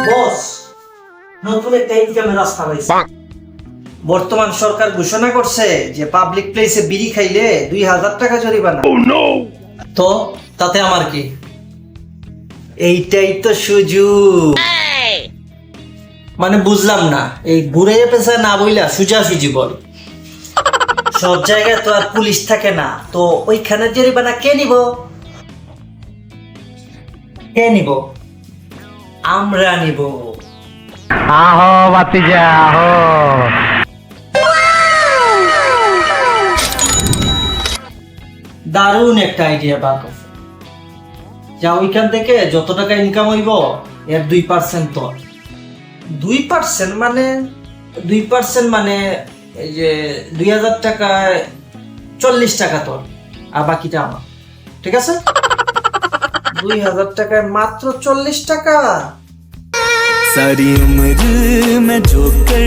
বস, নতুন একটা ইনকামের রাস্তা পাইছি। বর্তমান সরকার ঘোষণা করছে যে পাবলিক প্লেসে বিড়ি খাইলে 2000 টাকা জরিমানা। তো তাতে আমার কি? এইটাই তো সুযোগ। মানে বুঝলাম না, এই ঘুরে পেশা না বইলা সুজাসুজি বল। সব জায়গায় তো আর পুলিশ থাকে না, তো ওইখানে জরিমানা কে নিব? কে নিব? আমরা নিব। আহো বাতিজা আহো। দারুণ একটা আইডিয়া বাকফ। যা ওইখান থেকে যত টাকা ইনকাম হইব এর 2% তো। 2% মানে 2% মানে এই যে 2000 টাকায় 40 টাকা তোর, আর বাকিটা আমার। ঠিক আছে? 2000 টাকায় মাত্র 40 টাকা। सारी उम्र मैं जो कर